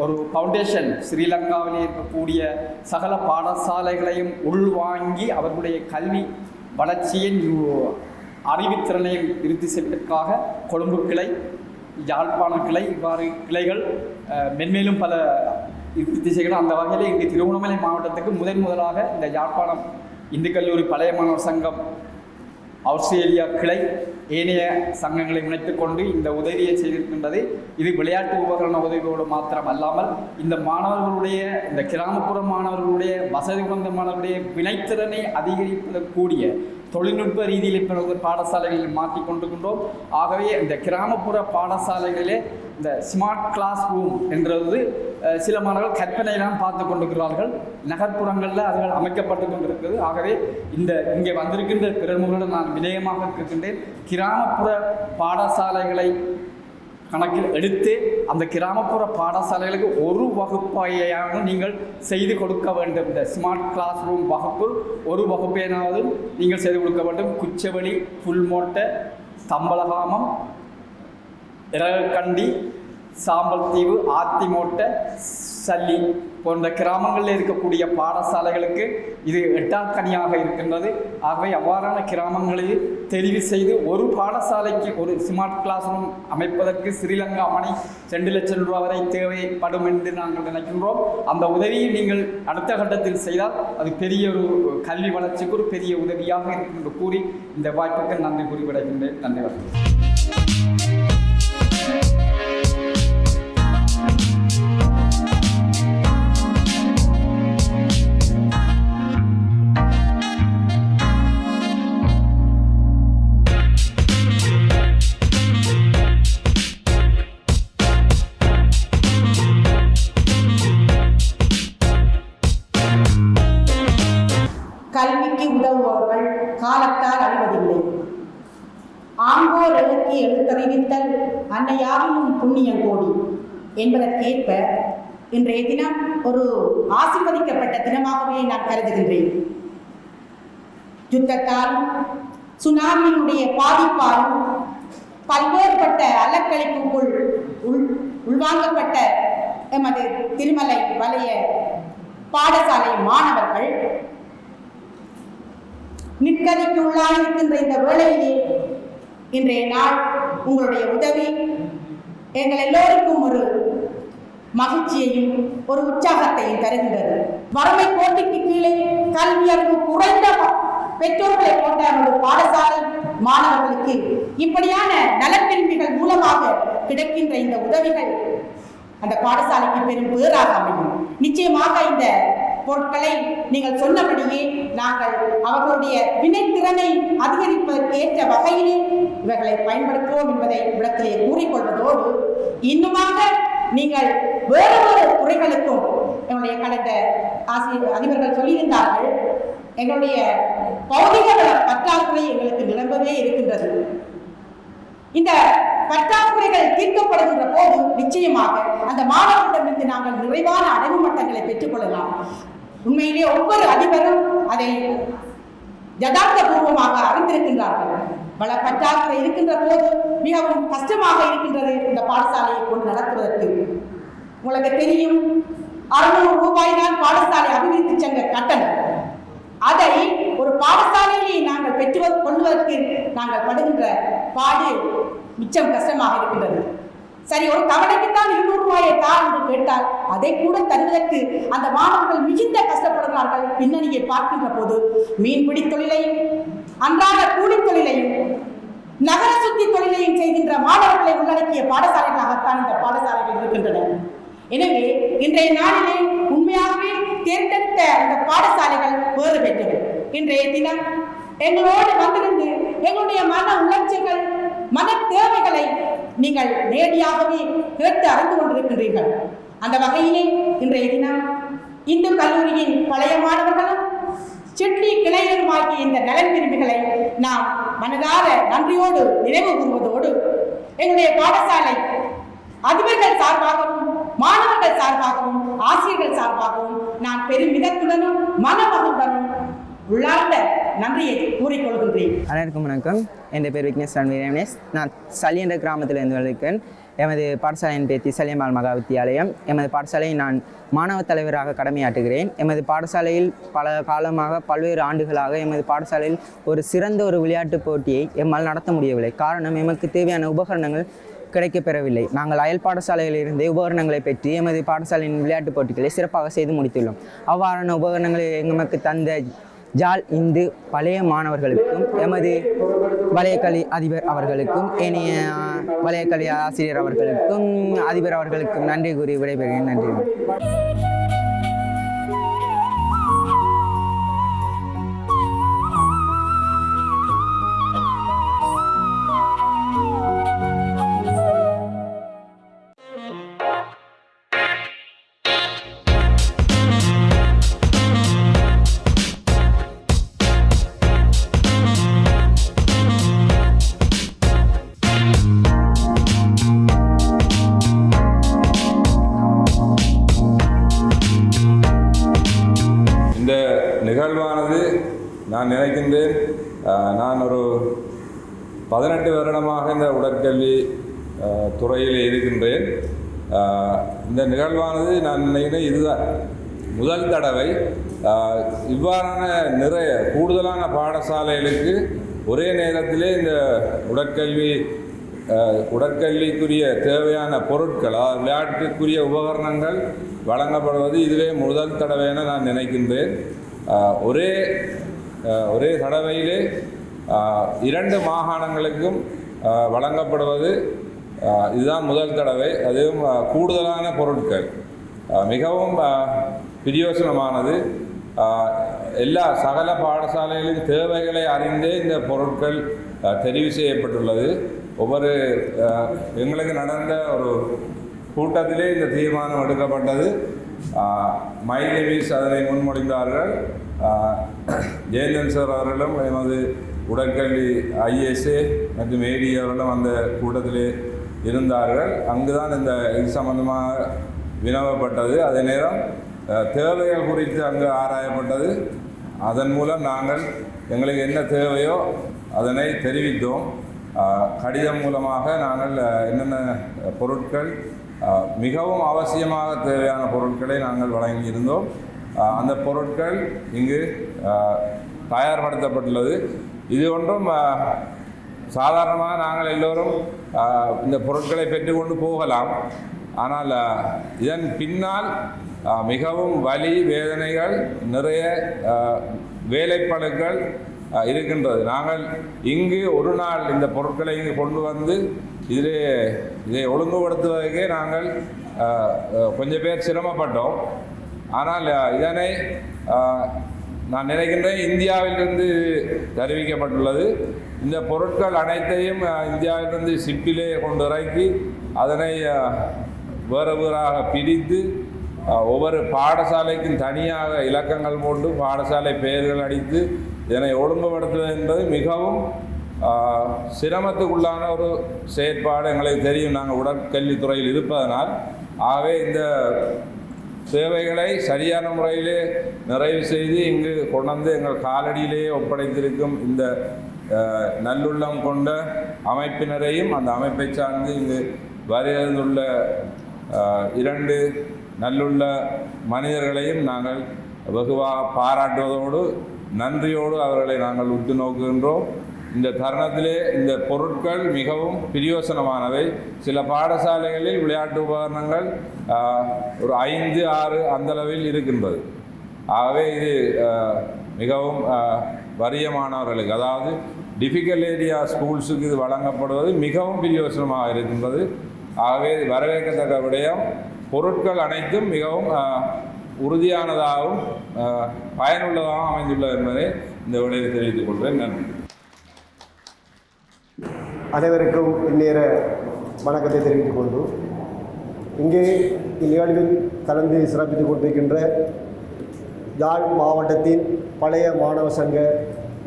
ஒரு ஃபவுண்டேஷன், ஸ்ரீலங்காவிலே இருக்கக்கூடிய சகல பாடசாலைகளையும் உள்வாங்கி அவர்களுடைய கல்வி வளர்ச்சியின் அறிவுத்திறனையும் விருத்தி செய்வதற்காக கொழும்பு கிளை, யாழ்ப்பாண கிளை, இவ்வாறு கிளைகள் மென்மேலும் பல விருத்தி செய்யணும். அந்த வகையில் இங்கு திருவண்ணாமலை மாவட்டத்துக்கு முதலாக இந்த யாழ்ப்பாணம் இந்து கல்லூரி பழைய மாணவர் சங்கம் ஆஸ்திரேலியா கிளை ஏனைய சங்கங்களை இணைத்துக் கொண்டு இந்த உதவியை செய்திருக்கின்றது. இது விளையாட்டு உபகரண உதவியோடு மாத்திரம் அல்லாமல் இந்த மாணவர்களுடைய, இந்த கிராமப்புற மாணவர்களுடைய, வசதி குறைந்த மாணவர்களுடைய வினைத்திறனை அதிகரிப்பதற்கூடிய தொழில்நுட்ப ரீதியில் இப்போ பாடசாலைகளில் மாற்றி கொண்டிருக்கின்றோம். ஆகவே இந்த கிராமப்புற பாடசாலைகளிலே இந்த ஸ்மார்ட் கிளாஸ் ரூம் என்றது சில மாணவர்கள் கற்பனையெல்லாம் பார்த்து கொண்டிருக்கிறார்கள். நகர்ப்புறங்களில் அதுகள் அமைக்கப்பட்டு கொண்டிருக்கிறது. ஆகவே இங்கே வந்திருக்கின்ற பிறமுகளுடன் நான் வினயமாக கேட்கின்றேன், கிராமப்புற பாடசாலைகளை கணக்கில் எடுத்து அந்த கிராமப்புற பாடசாலைகளுக்கு ஒரு வகுப்பையான நீங்கள் செய்து கொடுக்க வேண்டும். இந்த ஸ்மார்ட் கிளாஸ் ரூம் வகுப்பு ஒரு வகுப்பையாவது நீங்கள் செய்து கொடுக்க வேண்டும். குச்சவெளி, புல்மோட்டை, தம்பலகாமம், இரகக்கண்டி, சாம்பல்தீவு, ஆத்திமோட்டை, சல்லி போன்ற கிராமங்களில் இருக்கக்கூடிய பாடசாலைகளுக்கு இது எட்டாக்கனியாக இருக்கின்றது. ஆகவே அவ்வாறான கிராமங்களில் தெரிவு செய்து ஒரு பாடசாலைக்கு ஒரு ஸ்மார்ட் கிளாஸ் ரூம் அமைப்பதற்கு ஸ்ரீலங்கா மணி 2 லட்சம் ரூபாய் வரை தேவைப்படும் என்று நாங்கள் நினைக்கின்றோம். அந்த உதவியை நீங்கள் அடுத்த கட்டத்தில் செய்தால் அது பெரிய ஒரு கல்வி வளர்ச்சிக்கு ஒரு பெரிய உதவியாக இருக்கும் என்று கூறி இந்த வாய்ப்புக்கு நன்றி கூறி விடைகின்றேன். நன்றி வணக்கம். கல்விக்கு உதவுபவர்கள் காலத்தால் அஞ்சார் எழுக்கி எழுத்தறிவித்தல் அன்னையாவிலும் புண்ணியம் கோடி என்பதற்கேற்ப இன்றைய தினம் ஒரு ஆசீர்வதிக்கப்பட்ட தினமாகவே நான் கருதுகின்றேன். யுத்தத்தாலும் சுனாமியினுடைய பாதிப்பாலும் பல்வேறுபட்ட அலக்களிப்புக்குள் உள்வாங்கப்பட்ட எமது திருமலை வலய பாடசாலை மாணவர்கள் நிற்கதிக்கு உள்ளாயிருக்கின்ற இந்த வேளையிலே இன்றைய நாள் உங்களுடைய உதவி எங்கள் எல்லோருக்கும் ஒரு மகிழ்ச்சியையும் ஒரு உற்சாகத்தையும் தருகின்றது. வறுமை கோட்டிற்கு கீழே கல்வி அறிவு குறைந்த பெற்றோர்களை கொண்ட ஒரு பாடசாலை மாணவர்களுக்கு இப்படியான நலப்பிரிவுகள் மூலமாக கிடைக்கின்ற இந்த உதவிகள் அந்த பாடசாலைக்கு பெரும் பேராக அமையும். நிச்சயமாக இந்த பொருட்களை நீங்கள் சொன்னபடியே நாங்கள் அவர்களுடைய வினைத்திறனை அதிகரிப்பதற்கேற்ற வகையிலே இவர்களை பயன்படுத்துவோம் என்பதை விடத்திலே கூறிக்கொள்வதோடு இன்னுமாக நீங்கள் வேறு வேறு துறைகளுக்கும் எங்களுடைய கடந்த அதிபர்கள் சொல்லியிருந்தார்கள், எங்களுடைய பௌதிக பற்றாக்குறை எங்களுக்கு நிரம்பவே இருக்கின்றது. இந்த பற்றாக்குறைகள் தீர்க்கப்படுகின்ற போது நிச்சயமாக அந்த மாணவர்களிடமிருந்து நாங்கள் நிறைவான அடைவு மட்டங்களை பெற்றுக்கொள்ளலாம். உண்மையிலே ஒவ்வொரு அதிபரும் அதை யதார்த்தபூர்வமாக அறிந்திருக்கின்றார்கள். பல பற்றாக்குறை இருக்கின்ற போது மிகவும் கஷ்டமாக இருக்கின்றது இந்த பாடசாலையை கொண்டு நடத்துவதற்கு. உங்களுக்கு தெரியும், 600 ரூபாய் தான் பாடசாலை அபிவிருத்தி சங்க கட்டணம். அதை ஒரு பாடசாலையை நாங்கள் பெற்று கொள்வதற்கு நாங்கள் படுகின்ற பாடு மிச்சம் கஷ்டமாக இருக்கின்றது. சரி, ஒரு தவணைக்குத்தான் 200 ரூபாயை தான் என்று கேட்டால் அதை கூட தருவதற்கு அந்த மாணவர்கள் மிகுந்த கஷ்டப்படுகிறார்கள். பின்னணியை பார்க்கின்ற போது மீன்பிடி தொழிலையும் அன்றாட கூலி தொழிலையும் நகர சுத்தி தொழிலையும் செய்கின்ற மாணவர்களை உள்ளடக்கிய பாடசாலைகளாகத்தான் இந்த பாடசாலைகள் இருக்கின்றன. எனவே இன்றைய நாளிலே உண்மையாகவே தேர்ந்தெடுத்த இந்த பாடசாலைகள் வேறு பெற்றவை. இன்றைய தினம் எங்களோடு வந்திருந்து எங்களுடைய மன உணர்ச்சிகள் மன தேவைகளை நீங்கள் நேரடியாகவே கேட்டு அறிந்து கொண்டிருக்கின்றீர்கள். அந்த வகையிலே இன்றைய தினம் இந்து கல்லூரியின் பழைய மாணவர்களும் சிட்லி கிளையருமாகிய இந்த நலன் விரும்பிகளை நாம் மனதார நன்றியோடு நினைவு கூறுவதோடு எங்களுடைய பாடசாலை அதிபர்கள் சார்பாகவும் மாணவர்கள் சார்பாகவும் ஆசிரியர்கள் சார்பாகவும் நான் பெருமிதத்துடனும் மனமகிழ்வுடனும் உள்ளார்ந்த நன்றியை கூறிக்கொள்கின்றேன். அனைவருக்கும் வணக்கம். என் பேர் விக்னேஷ் ரன்வீரேஷ். நான் சலி என்ற கிராமத்திலிருந்து வந்திருக்கேன். எமது பாடசாலையின் பேத்தி சலியம்மாள் மகா வித்தியாலயம். எமது பாடசாலையில் நான் மாணவ தலைவராக கடமையாற்றுகிறேன். எமது பாடசாலையில் பல காலமாக பல்வேறு ஆண்டுகளாக எமது பாடசாலையில் ஒரு சிறந்த ஒரு விளையாட்டுப் போட்டியை எம்மால் நடத்த முடியவில்லை. காரணம், எமக்கு தேவையான உபகரணங்கள் கிடைக்கப்பெறவில்லை. நாங்கள் அயல் பாடசாலையிலிருந்து உபகரணங்களை பெற்று எமது பாடசாலையின் விளையாட்டுப் போட்டிகளை சிறப்பாக செய்து முடித்துள்ளோம். அவ்வாறான உபகரணங்களை எமக்கு தந்த ஜால் இந்து பழைய மாணவர்களுக்கும் எமது வலயக்கல்வி அதிபர் அவர்களுக்கும் ஏனைய வலயக்கல்வி ஆசிரியர் அவர்களுக்கும் அதிபர் அவர்களுக்கும் நன்றி கூறி விடைபெறுகிறேன். நன்றி. நிகழ்வானது நான் நினைக்கின்றேன், நான் ஒரு 18 வருடமாக இந்த உடற்கல்வி துறையில் இருக்கின்றேன். இந்த நிகழ்வானது நான் நினைக்கிறேன் இதுதான் முதல் தடவை இவ்வாறான நிறைய கூடுதலான பாடசாலைகளுக்கு ஒரே நேரத்திலே இந்த உடற்கல்விக்குரிய தேவையான பொருட்கள், விளையாட்டுக்குரிய உபகரணங்கள் வழங்கப்படுவது இதுவே முதல் தடவை என நான் நினைக்கின்றேன். ஒரே தடவையிலே 2 மாகாணங்களுக்கும் வழங்கப்படுவது இதுதான் முதல் தடவை. அதுவும் கூடுதலான பொருட்கள் மிகவும் பிரயோசனமானது. எல்லா சகல பாடசாலைகளின் தேவைகளை அறிந்தே இந்த பொருட்கள் தெரிவு செய்யப்பட்டுள்ளது. ஒவ்வொரு எங்களுக்கு நடந்த ஒரு கூட்டத்திலே இந்த தீர்மானம் எடுக்கப்பட்டது. மைலிவிஸ் அதனை முன்மொழிந்தார்கள். ஜெயந்தன் சார் அவர்களும் எமது உடற்கல்வி ஐஏஎஸ்ஏ மற்றும் ஏடி அவர்களும் அந்த கூட்டத்திலே இருந்தார்கள். அங்குதான் இது சம்பந்தமாக வினவப்பட்டது. அதே நேரம் தேவைகள் குறித்து அங்கு ஆராயப்பட்டது. அதன் மூலம் நாங்கள் எங்களுக்கு என்ன தேவையோ அதனை தெரிவித்தோம். கடிதம் மூலமாக நாங்கள் என்னென்ன பொருட்கள் மிகவும் அவசியமாக தேவையான பொருட்களை நாங்கள் வழங்கியிருந்தோம். அந்த பொருட்கள் இங்கு தயார்படுத்தப்பட்டுள்ளது. இது ஒன்றும் சாதாரணமாக நாங்கள் எல்லோரும் இந்த பொருட்களை பெற்றுக்கொண்டு போகலாம். ஆனால் இதன் பின்னால் மிகவும் வலி வேதனைகள் நிறைய வேலைப்பளுக்கள் இருக்கின்றது. நாங்கள் இங்கு ஒரு நாள் இந்த பொருட்களை இங்கு கொண்டு வந்து இதை ஒழுங்குபடுத்துவதற்கே நாங்கள் கொஞ்சம் பேர் சிரமப்பட்டோம். ஆனால் இதனை நான் நினைக்கின்றேன் இந்தியாவிலிருந்து தெரிவிக்கப்பட்டுள்ளது. இந்த பொருட்கள் அனைத்தையும் இந்தியாவிலிருந்து ஷிப்பிலே கொண்டு இறக்கி அதனை வேறு வேறாக பிரித்து ஒவ்வொரு பாடசாலைக்கும் தனியாக இலக்கங்கள் போட்டு பாடசாலை பெயர்கள் அடித்து இதனை ஒழுங்குபடுத்துவது என்பது மிகவும் சிரமத்துக்குள்ளான ஒரு செயற்பாடு. எங்களுக்கு தெரியும், நாங்கள் உடற்கல்வித்துறையில் இருப்பதனால். ஆகவே இந்த சேவைகளை சரியான முறையிலே நிறைவு செய்து இங்கு கொண்டு எங்கள் காலடியிலேயே ஒப்படைத்திருக்கும் இந்த நல்லுள்ளம் கொண்ட அமைப்பினரையும் அந்த அமைப்பை சார்ந்து இங்கு வருகின்ற 2 நல்லுள்ள மனிதர்களையும் நாங்கள் வெகுவாக பாராட்டுவதோடு நன்றியோடு அவர்களை நாங்கள் உற்று நோக்குகின்றோம். இந்த தருணத்திலே இந்த பொருட்கள் மிகவும் பிரயோசனமானவை. சில பாடசாலைகளில் விளையாட்டு உபகரணங்கள் ஒரு 5-6 அந்தளவில் இருக்கின்றது. ஆகவே இது மிகவும் வறியமானவர்களுக்கு, அதாவது டிஃபிகல்ட் ஏரியா ஸ்கூல்ஸுக்கு இது வழங்கப்படுவது மிகவும் பிரயோசனமாக இருக்கின்றது. ஆகவே வரவேற்கத்தக்க விடயம். பொருட்கள் அனைத்தும் மிகவும் உறுதியானதாகவும் பயனுள்ளதாகவும் அமைந்துள்ளது என்பதை இந்த விடையில் தெரிவித்துக் கொள்வேன். நன்றி. அனைவருக்கும் இந்நேர வணக்கத்தை தெரிவித்துக் கொண்டு இங்கே இந்நிகழ்வில் கலந்து சிறப்பித்துக் கொண்டிருக்கின்ற யாழ் மாவட்டத்தின் பழைய மாணவ சங்க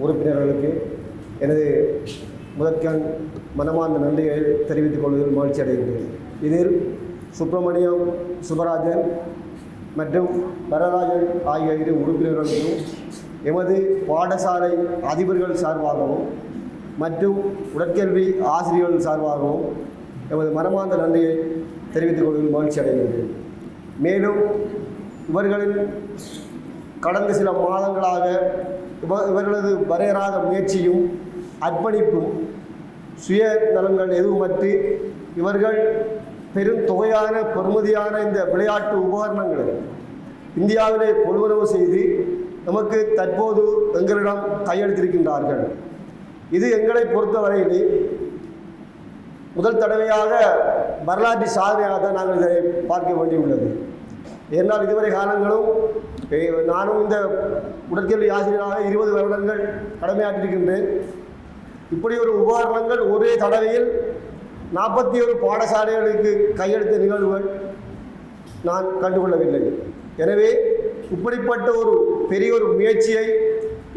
உறுப்பினர்களுக்கு எனது முதற்கண் மனமார்ந்த நன்றியை தெரிவித்துக் கொள்வதில் மகிழ்ச்சி அடைகின்றேன். இதில் சுப்பிரமணியம் சுபராஜன் மற்றும் வரராஜன் ஆகிய 2 உறுப்பினர்களுக்கும் எமது பாடசாலை அதிபர்கள் சார்பாகவும் மற்றும் உடற்கல்வி ஆசிரியர்கள் சார்பாகவும் எமது மனமார்ந்த நன்றியை தெரிவித்துக் கொள்வதில் மகிழ்ச்சி அடைகின்றேன். மேலும் இவர்களின் கடந்த சில மாதங்களாக இவர்களது வரையறாத முயற்சியும் அர்ப்பணிப்பும் சுய நலன்கள் எதுவுமற்றி இவர்கள் பெரும் தொகையான பெறுமதியான இந்த விளையாட்டு உபகரணங்களை இந்தியாவிலே கொள்வனவு செய்து நமக்கு தற்போது எங்களிடம் கையெழுத்திருக்கின்றார்கள். இது எங்களை பொறுத்தவரையிலே முதல் தடவையாக வரலாற்று சாதனையாக தான் நாங்கள் இதை பார்க்க வேண்டியுள்ளது. ஏனால் இதுவரை காலங்களும் நானும் இந்த உடற்கல்வி ஆசிரியராக 20 வருடங்கள் கடமையாற்றிருக்கின்றேன். இப்படி ஒரு உபகரணங்கள் ஒரே தடவையில் 41 பாடசாலைகளுக்கு கையெழுத்த நிகழ்வுகள் நான் கண்டுகொள்ளவில்லை. எனவே இப்படிப்பட்ட ஒரு பெரிய ஒரு முயற்சியை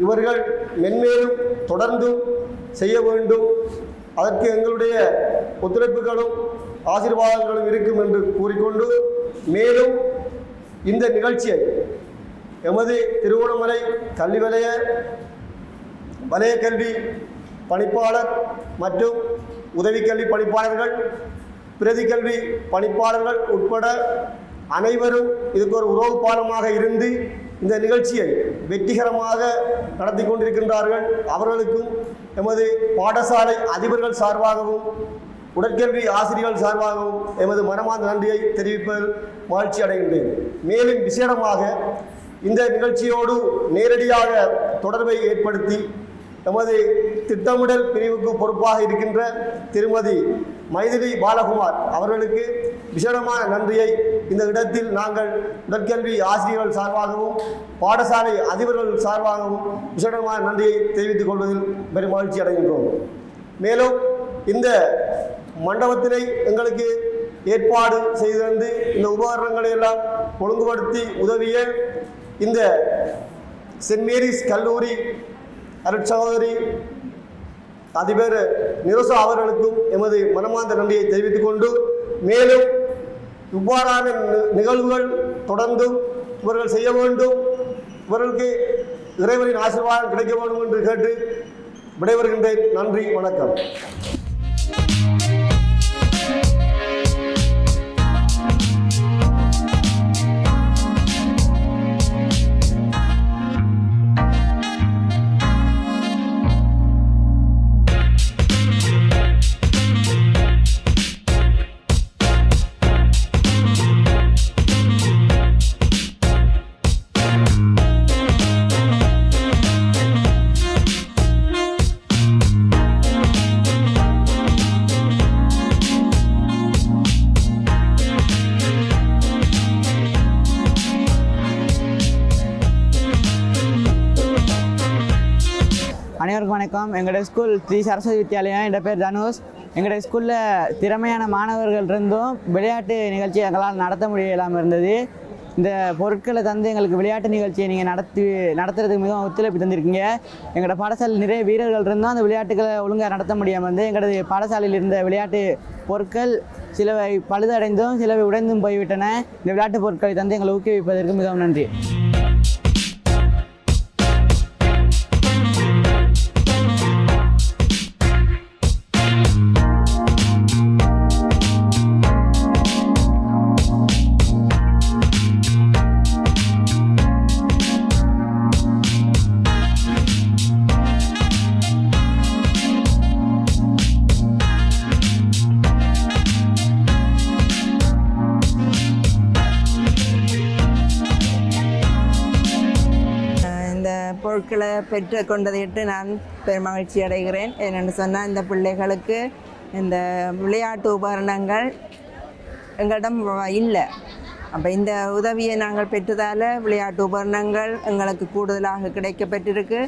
இவர்கள் மென்மேலும் தொடர்ந்து செய்ய வேண்டும். அதற்கு எங்களுடைய ஒத்துழைப்புகளும் ஆசீர்வாதங்களும் இருக்கும் என்று கூறிக்கொண்டு, மேலும் இந்த நிகழ்ச்சியை எமது திருகோணமலை கல்வி வலய கல்வி பணிப்பாளர் மற்றும் உதவி கல்வி பணிப்பாளர்கள், பிரதி கல்வி பணிப்பாளர்கள் உட்பட அனைவரும் இதுக்கு ஒரு உறவு பாலமாக இருந்து இந்த நிகழ்ச்சியை வெற்றிகரமாக நடத்தி கொண்டிருக்கின்றார்கள். அவர்களுக்கும் எமது பாடசாலை அதிபர்கள் சார்பாகவும் உடற்கல்வி ஆசிரியர்கள் சார்பாகவும் எமது மனமார்ந்த நன்றியை தெரிவிப்பதில் மகிழ்ச்சி அடைகின்றேன். மேலும் விசேடமாக இந்த நிகழ்ச்சியோடு நேரடியாக தொடர்பை ஏற்படுத்தி எமது திட்டமிடல் பிரிவுக்கு பொறுப்பாக இருக்கின்ற திருமதி மைதிலி பாலகுமார் அவர்களுக்கு விசேடமான நன்றியை இந்த இடத்தில் நாங்கள் உடற்கல்வி ஆசிரியர்கள் சார்பாகவும் பாடசாலை அதிபர்கள் சார்பாகவும் விசேடமான நன்றியை தெரிவித்துக் கொள்வதில் பெரும் மகிழ்ச்சி அடைகின்றோம். மேலும் இந்த மண்டபத்தினை எங்களுக்கு ஏற்பாடு செய்து வந்து இந்த உபகரணங்களை எல்லாம் ஒழுங்குபடுத்தி உதவிய இந்த சென்ட் மேரிஸ் கல்லூரி அருட்சகோதரி அதிபர் நிரோசா அவர்களுக்கும் எமது மனமார்ந்த நன்றியை தெரிவித்துக் கொண்டு மேலும் இவ்வாறான நிகழ்வுகள் தொடர்ந்தும் இவர்கள் செய்ய வேண்டும், இவர்களுக்கு இறைவனின் ஆசீர்வாதம் கிடைக்க வேண்டும் என்று கேட்டு விடைபெறுகின்றேன். நன்றி, வணக்கம். அனைவருக்கும் வணக்கம். எங்களோட ஸ்கூல் ஸ்ரீ சரஸ்வதி வித்யாலயம். என் பேர் தனுஷ். எங்களோட ஸ்கூலில் திறமையான மாணவர்கள் இருந்தும் விளையாட்டு நிகழ்ச்சி எங்களால் நடத்த முடியலாமல் இருந்தது. இந்த பொருட்களை தந்து எங்களுக்கு விளையாட்டு நிகழ்ச்சியை நீங்கள் நடத்துறதுக்கு மிகவும் ஒத்துழைப்பு தந்திருக்கீங்க. எங்களோட பாடசாலையில் நிறைய வீரர்கள் இருந்தும் அந்த விளையாட்டுகளை ஒழுங்காக நடத்த முடியாமல் வந்து எங்களது பாடசாலையில் இருந்த விளையாட்டு பொருட்கள் சிலவை பழுதடைந்தும் சிலவை உடைந்தும் போய்விட்டன. இந்த விளையாட்டு பொருட்களை தந்து எங்களை ஊக்குவிப்பதற்கு மிகவும் நன்றி. பொருட்களை பெற்றுக்கொண்டதையிட்டு நான் பெருமகிழ்ச்சி அடைகிறேன். என்னென்னு சொன்னால் இந்த பிள்ளைகளுக்கு இந்த விளையாட்டு உபகரணங்கள் எங்களிடம் இல்லை. அப்போ இந்த உதவியை நாங்கள் பெற்றதால் விளையாட்டு உபகரணங்கள் எங்களுக்கு கூடுதலாக கிடைக்கப்பட்டிருக்கு.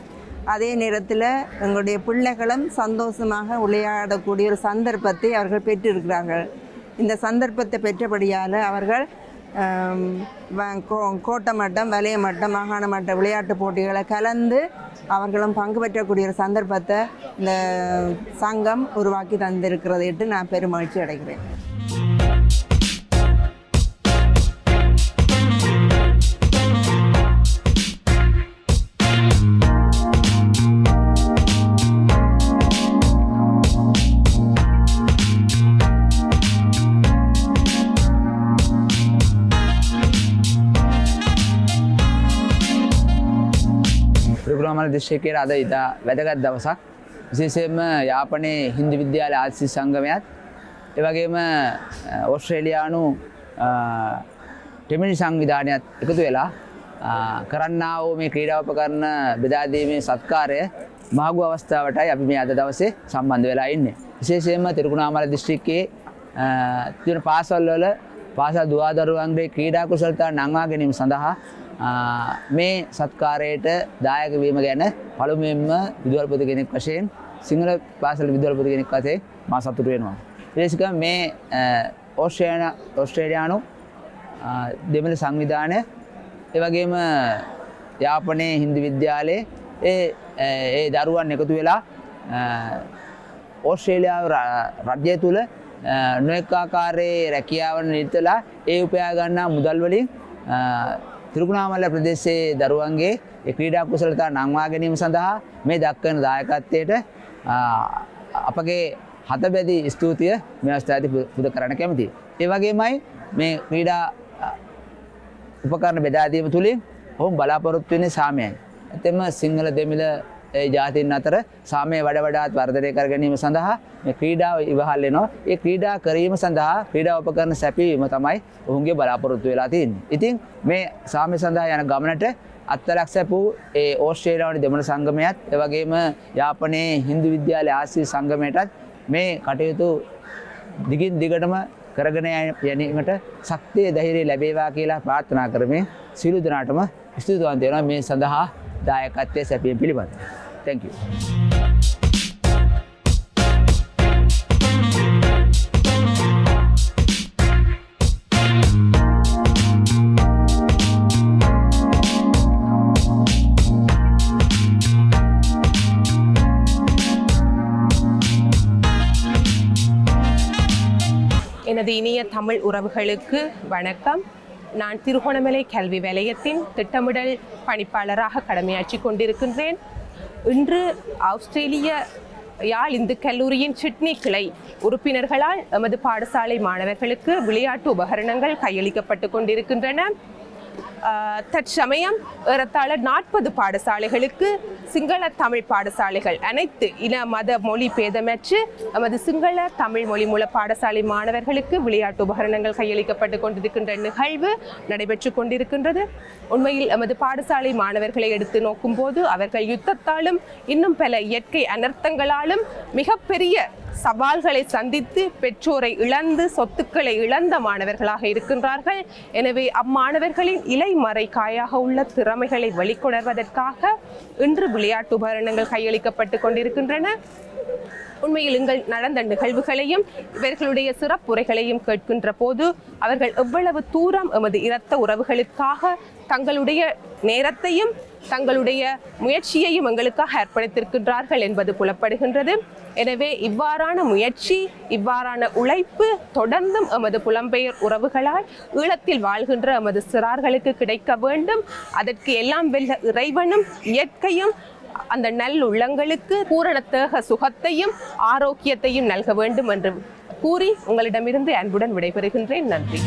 அதே நேரத்தில் எங்களுடைய பிள்ளைகளும் சந்தோஷமாக விளையாடக்கூடிய ஒரு சந்தர்ப்பத்தை அவர்கள் பெற்றிருக்கிறார்கள். இந்த சந்தர்ப்பத்தை பெற்றபடியால் அவர்கள் கோட்ட மட்டம், வலய மட்டம், மாகாண மட்ட விளையாட்டு போட்டிகளை கலந்து அவர்களும் பங்கு பெற்றக்கூடிய ஒரு சந்தர்ப்பத்தை இந்த சங்கம் உருவாக்கி தந்திருக்கிறதைட்டு நான் பெருமகிழ்ச்சி அடைகிறேன். ත්‍රිකුණාමල දිස්ත්‍රික්කයේ අද ඉතා වැදගත් දවසක්. විශේෂයෙන්ම යාපනයේ හින්දු විද්‍යාල ආසිස් සංගමයත් ඒ වගේම ඕස්ට්‍රේලියානු ටෙමිනි සංවිධානයත් එකතු වෙලා කරන්නා වූ මේ ක්‍රීඩා උපකරණ බෙදා දීමේ සත්කාරය මහඟු අවස්ථාවටයි අපි මේ අද දවසේ සම්බන්ධ වෙලා ඉන්නේ. විශේෂයෙන්ම ත්‍රිකුණාමල දිස්ත්‍රික්කයේ තියෙන පාසල්වල පාසල් දුවදරුවන්ගේ ක්‍රීඩා කුසලතා නංවා ගැනීම සඳහා මේ සත්කාරයට දායක වීම ගැන පළමුවෙන්ම විදුහල්පති කෙනෙක් වශයෙන් සිංහල පාසල විදුහල්පති කෙනෙක් වශයෙන් මා සතුටු වෙනවා. විශේෂයෙන්ම මේ ඕස්ට්‍රේලියානු දෙමළ සංවිධානය ඒ වගේම යාපනයේ හින්දු විද්‍යාලයේ ඒ දරුවන් එකතු වෙලා ඕස්ට්‍රේලියාව රජය තුල නොඑක ආකාරයේ රැකියාවන් නිරතලා ඒ උපයා ගන්නා මුදල් වලින් තිරුකුණාමල ප්‍රදේශයේ දරුවන්ගේ ක්‍රීඩා කුසලතා නංවා ගැනීම සඳහා මේ දක්වන දායකත්වයට අපගේ හතබැදි ස්තුතිය මේ අවස්ථාවේදී පුද කරන්න කැමතියි. ඒ වගේමයි මේ ක්‍රීඩා උපකරණ බෙදා දීම තුලින් ඔවුන් බලාපොරොත්තු වෙන්නේ සාමයයි. එතෙම සිංහල දෙමළ ජාතීන් අතර සාමය වඩාත් වර්ධනය කර ගැනීම සඳහා මේ ක්‍රීඩාව ඉවහල් වෙනවා. ඒ ක්‍රීඩා කිරීම සඳහා ක්‍රීඩා උපකරණ සැපයීම තමයි ඔවුන්ගේ බලාපොරොත්තු වෙලා තියෙන්නේ. ඉතින් මේ සාමය සඳහා යන ගමනට අත්ලක් සැපූ ඒ ඕස්ට්‍රේලියානු දෙමළ සංගමයත් ඒ වගේම යාපනයේ හින්දු විද්‍යාලය ආසිස් සංගමයටත් මේ කටයුතු දිගින් දිගටම කරගෙන යෑමට ශක්තිය ධෛර්යය ලැබේවා කියලා ප්‍රාර්ථනා කරමින් සියලු දෙනාටම ස්තුතිවන්ත වෙනවා මේ සඳහා දායකත්වයේ සැපීම පිළිබඳව. Thank you. எமது இனிய தமிழ் உறவுகளுக்கு வணக்கம். நான் திருகோணமலை கல்வி வலயத்தின் திட்டமிடல் பணிப்பாளராக கடமையாற்றி கொண்டிருக்கின்றேன். இன்று ஆஸ்திரேலிய யாழ் இந்து கல்லூரியின் சிட்னி கிளை உறுப்பினர்களால் எமது பாடசாலை மாணவர்களுக்கு விளையாட்டு உபகரணங்கள் கையளிக்கப்பட்டு கொண்டிருக்கின்றன. தற்சமயம் ஏறத்தாழ 40 பாடசாலைகளுக்கு சிங்கள தமிழ் பாடசாலைகள் அனைத்து இன மத மொழி பேதமற்று நமது சிங்கள தமிழ் மொழி மூல பாடசாலை மாணவர்களுக்கு விளையாட்டு உபகரணங்கள் கையளிக்கப்பட்டு கொண்டிருக்கின்ற நிகழ்வு நடைபெற்று கொண்டிருக்கின்றது. உண்மையில் எமது பாடசாலை மாணவர்களை எடுத்து நோக்கும் போது அவர்கள் யுத்தத்தாலும் இன்னும் பல இயற்கை அனர்த்தங்களாலும் மிகப்பெரிய சவால்களை சந்தித்து பெற்றோரை இழந்து சொத்துக்களை இழந்த மாணவர்களாக இருக்கின்றார்கள். எனவே அம்மாணவர்களின் இலைமறை காயாக உள்ள திறமைகளை வெளிக்கொணர்வதற்காக இன்று விளையாட்டு உபகரணங்கள் கையளிக்கப்பட்டு கொண்டிருக்கின்றன. உண்மையில் இங்கு நடந்த நிகழ்வுகளையும் இவர்களுடைய சிறப்புரைகளையும் கேட்கின்ற போது அவர்கள் எவ்வளவு தூரம் எமது இரத்த உறவுகளுக்காக தங்களுடைய நேரத்தையும் தங்களுடைய முயற்சியையும் எங்களுக்காக அர்ப்பணித்திருக்கின்றார்கள் என்பது புலப்படுகின்றது. எனவே இவ்வாறான முயற்சி, இவ்வாறான உழைப்பு தொடர்ந்தும் எமது புலம்பெயர் உறவுகளால் ஈழத்தில் வாழ்கின்ற எமது சிறார்களுக்கு கிடைக்க வேண்டும். அதற்கு எல்லாம் வெல்ல இறைவனும் இயற்கையும் அந்த நல்லுள்ளங்களுக்கு பூரண தேக சுகத்தையும் ஆரோக்கியத்தையும் நல்க வேண்டும் என்று கூறி உங்களிடமிருந்து அன்புடன் விடைபெறுகின்றேன். நன்றி.